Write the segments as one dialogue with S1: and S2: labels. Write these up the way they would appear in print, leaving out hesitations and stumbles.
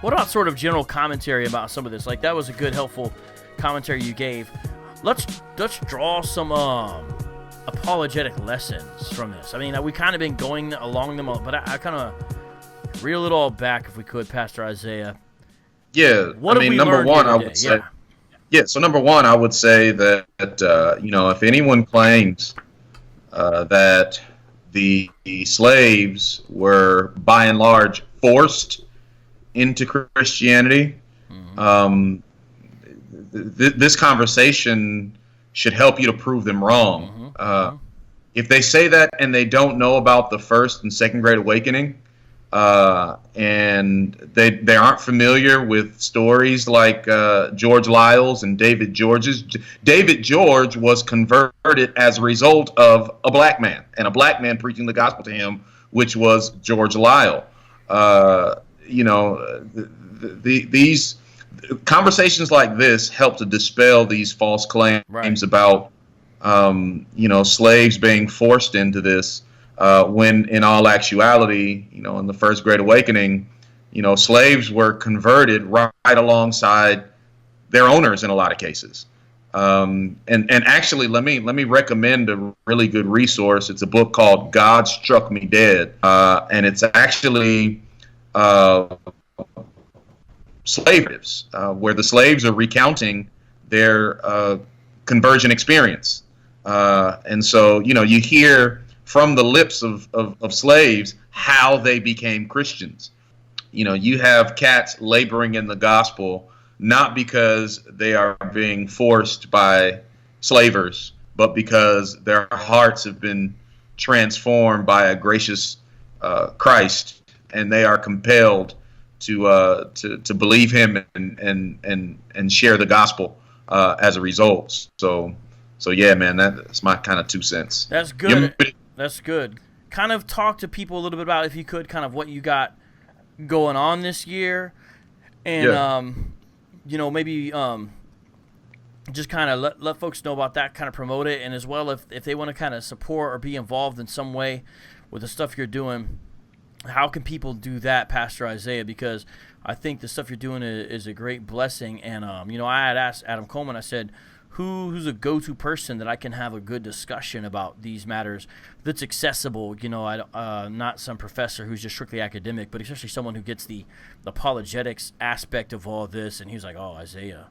S1: What about sort of general commentary about some of this? Like, that was a good, helpful commentary you gave. Let's draw some apologetic lessons from this. I mean, we kind of been going along them, but I kind of reel it all back if we could, Pastor Isaiah.
S2: Yeah,
S1: what have we
S2: number
S1: learned
S2: one,
S1: here
S2: I
S1: today?
S2: would say. Yeah, so number one, I would say that if anyone claims that the slaves were by and large forced into Christianity, this conversation should help you to prove them wrong. If they say that and they don't know about the first and second great awakening, and they aren't familiar with stories like George Lyle's and David George's. David George was converted as a result of a black man, and a black man preaching the gospel to him, which was George Lyle. These conversations like this help to dispel these false claims about slaves being forced into this. When in all actuality, in the first Great Awakening, slaves were converted right alongside their owners in a lot of cases. And actually, let me recommend a really good resource. It's a book called God Struck Me Dead, and it's actually slaves, where the slaves are recounting their conversion experience. And so, you hear from the lips of slaves how they became Christians. You have cats laboring in the gospel, not because they are being forced by slavers, but because their hearts have been transformed by a gracious Christ, and they are compelled to believe him and share the gospel as a result. So yeah, man, that's my kind of 2 cents.
S1: That's good. That's good. Kind of talk to people a little bit about, if you could, kind of what you got going on this year, and maybe just kind of let folks know about that, kind of promote it, and as well if they want to kind of support or be involved in some way with the stuff you're doing, how can people do that, Pastor Isaiah? Because I think the stuff you're doing is a great blessing, and I had asked Adam Coleman, I said, who's a go-to person that I can have a good discussion about these matters that's accessible, not some professor who's just strictly academic, but especially someone who gets the apologetics aspect of all this. And he was like, oh, Isaiah.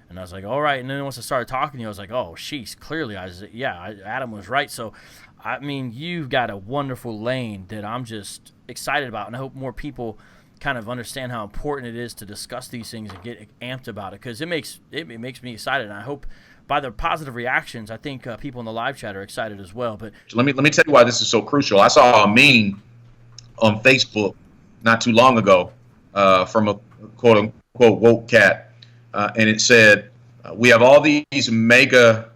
S1: And I was like, all right. And then once I started talking to you, I was like, oh, sheesh, clearly, Isaiah. Yeah, Adam was right. So, I mean, you've got a wonderful lane that I'm just excited about, and I hope more people kind of understand how important it is to discuss these things and get amped about it, because it makes me excited, and I hope by the positive reactions, I think people in the live chat are excited as well. But
S2: let me tell you why this is so crucial. I saw a meme on Facebook not too long ago from a quote unquote woke cat, and it said, "We have all these mega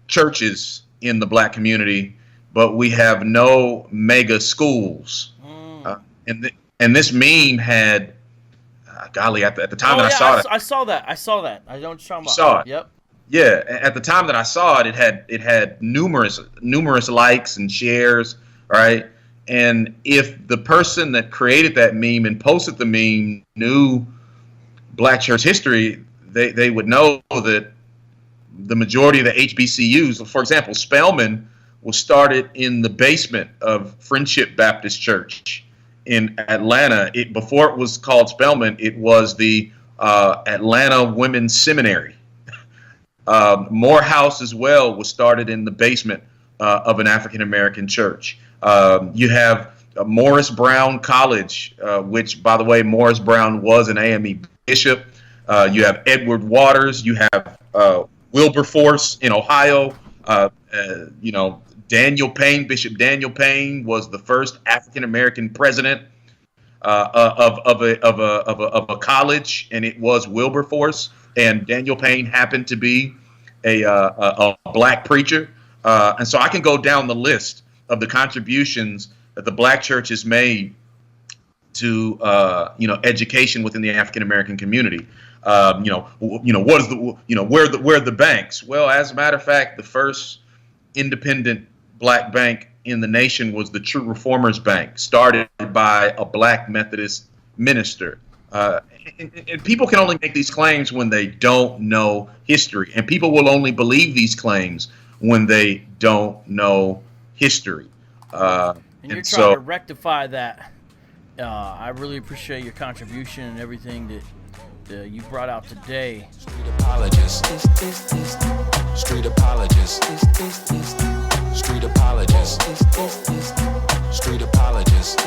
S2: churches in the black community, but we have no mega schools." And this meme had, golly, at the time I saw it.
S1: I saw that. I don't know.
S2: You saw it.
S1: Yep.
S2: Yeah, at the time that I saw it, it had numerous likes and shares, right? And if the person that created that meme and posted the meme knew Black church history, they would know that the majority of the HBCUs, for example, Spelman was started in the basement of Friendship Baptist Church in Atlanta. Before it was called Spelman, it was the Atlanta Women's Seminary. Morehouse as well was started in the basement of an African-American church. You have Morris Brown College, which, by the way, Morris Brown was an AME bishop. You have Edward Waters. You have Wilberforce in Ohio. Daniel Payne, Bishop Daniel Payne, was the first African-American president of a college, and it was Wilberforce. And Daniel Payne happened to be a black preacher. And so I can go down the list of the contributions that the black church has made to, education within the African-American community. Where are the banks? Well, as a matter of fact, the first independent black bank in the nation was the True Reformers Bank, started by a black Methodist minister. And people can only make these claims when they don't know history, and people will only believe these claims when they don't know history.
S1: And you're trying to rectify that. I really appreciate your contribution and everything that you brought out today.
S3: Street Apologist. Street Apologist. Street Apologist. Street Apologist.